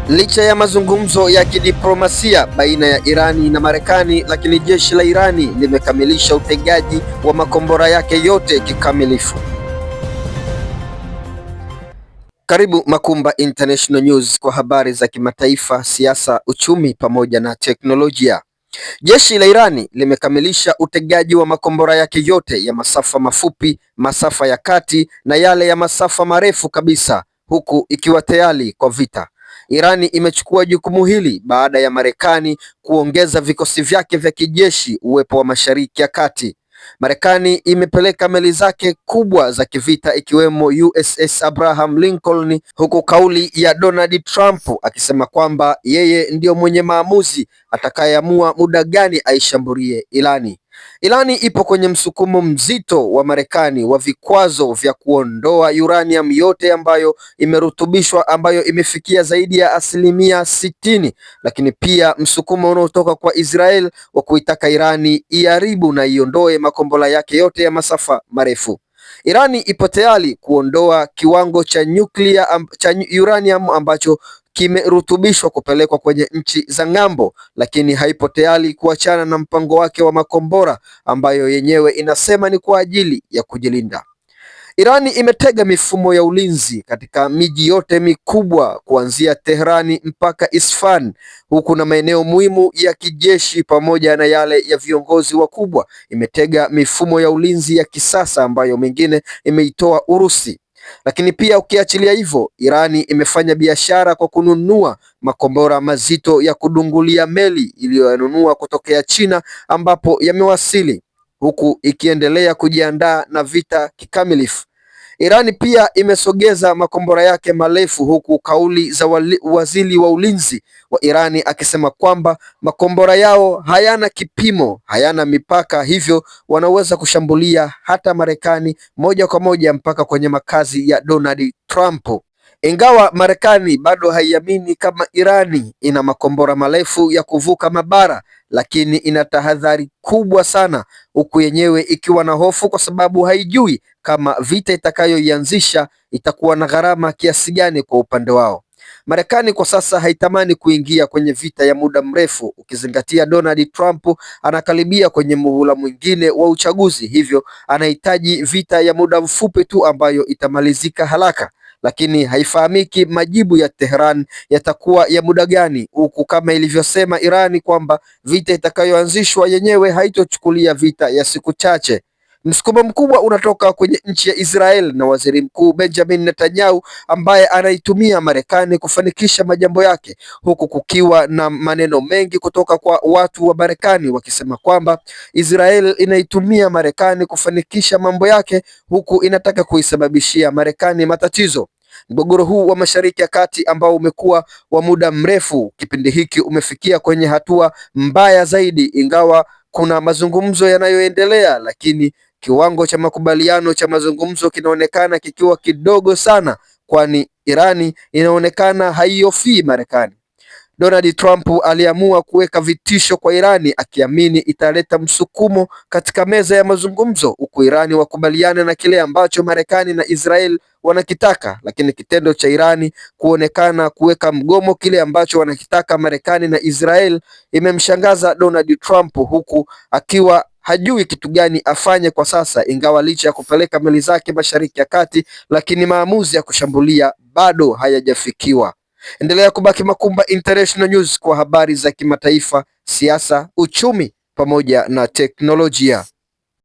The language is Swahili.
Licha ya mazungumzo ya kidiplomasia baina ya Irani na Marekani, lakini jeshi la Irani limekamilisha utegaji wa makombora yake yote kikamilifu. Karibu Makumba International News kwa habari za kimataifa, siasa, uchumi pamoja na teknolojia. Jeshi la Irani limekamilisha utegaji wa makombora yake yote ya masafa mafupi, masafa ya kati na yale ya masafa marefu kabisa, huku ikiwa tayari kwa vita. Irani imechukua jukumu hili baada ya Marekani kuongeza vikosi vyake vya kijeshi uwepo wa Mashariki ya Kati. Marekani imepeleka meli zake kubwa za kivita ikiwemo USS Abraham Lincoln, huku kauli ya Donald Trump akisema kwamba yeye ndiyo mwenye maamuzi atakayeamua muda gani aishambulie Irani. Irani ipo kwenye msukumo mzito wa Marekani wa vikwazo vya kuondoa uranium yote ambayo imerutubishwa, ambayo imefikia zaidi ya 60%, lakini pia msukumo unaotoka kwa Israel wa kuitaka Irani iharibu na iondoe makombora yake yote ya masafa marefu. Irani ipo tayari kuondoa kiwango cha nyuklia cha uranium ambacho kimerutubishwa kupelekwa kwenye nchi za ng'ambo, lakini haipo tayari kuachana na mpango wake wa makombora ambayo yenyewe inasema ni kwa ajili ya kujilinda. Irani imetega mifumo ya ulinzi katika miji yote mikubwa kuanzia Teherani mpaka Isfahan, huku na maeneo muhimu ya kijeshi pamoja na yale ya viongozi wakubwa. Imetega mifumo ya ulinzi ya kisasa ambayo mengine imeitoa Urusi. Lakini pia ukiachilia hivyo, Irani imefanya biashara kwa kununua makombora mazito ya kudungulia meli iliyoyanunua kutokea China, ambapo yamewasili, huku ikiendelea kujiandaa na vita kikamilifu. Irani pia imesogeza makombora yake marefu, huku kauli za waziri wa ulinzi wa Irani akisema kwamba makombora yao hayana kipimo, hayana mipaka, hivyo wanaweza kushambulia hata Marekani moja kwa moja mpaka kwenye makazi ya Donald Trump. Ingawa Marekani bado haiamini kama Irani ina makombora marefu ya kuvuka mabara, lakini ina tahadhari kubwa sana, huku yenyewe ikiwa na hofu kwa sababu haijui kama vita itakayoianzisha itakuwa na gharama kiasi gani kwa upande wao. Marekani kwa sasa haitamani kuingia kwenye vita ya muda mrefu, ukizingatia Donald Trump anakaribia kwenye muhula mwingine wa uchaguzi, hivyo anahitaji vita ya muda mfupi tu ambayo itamalizika haraka. Lakini haifahamiki majibu ya Tehran yatakuwa ya muda gani, huku kama ilivyosema Irani kwamba vita itakayoanzishwa yenyewe haitochukulia vita ya siku chache. Msukumo mkubwa unatoka kwenye nchi ya Israel na Waziri Mkuu Benjamin Netanyahu ambaye anaitumia Marekani kufanikisha majambo yake, huku kukiwa na maneno mengi kutoka kwa watu wa Marekani wakisema kwamba Israel inaitumia Marekani kufanikisha mambo yake, huku inataka kuisababishia Marekani matatizo. Mgogoro huu wa Mashariki ya Kati ambao umekuwa wa muda mrefu, kipindi hiki umefikia kwenye hatua mbaya zaidi. Ingawa kuna mazungumzo yanayoendelea, lakini kiwango cha makubaliano cha mazungumzo kinaonekana kikiwa kidogo sana, kwani Irani inaonekana haihofii Marekani. Donald Trump aliamua kuweka vitisho kwa Irani akiamini italeta msukumo katika meza ya mazungumzo, huku Irani wakubaliana na kile ambacho Marekani na Israel wanakitaka, lakini kitendo cha Irani kuonekana kuweka mgomo kile ambacho wanakitaka Marekani na Israel imemshangaza Donald Trump, huku akiwa hajui kitu gani afanye kwa sasa, ingawa licha ya kupeleka meli zake Mashariki ya Kati, lakini maamuzi ya kushambulia bado hayajafikiwa. Endelea kubaki Makumba International News kwa habari za kimataifa, siasa, uchumi pamoja na teknolojia.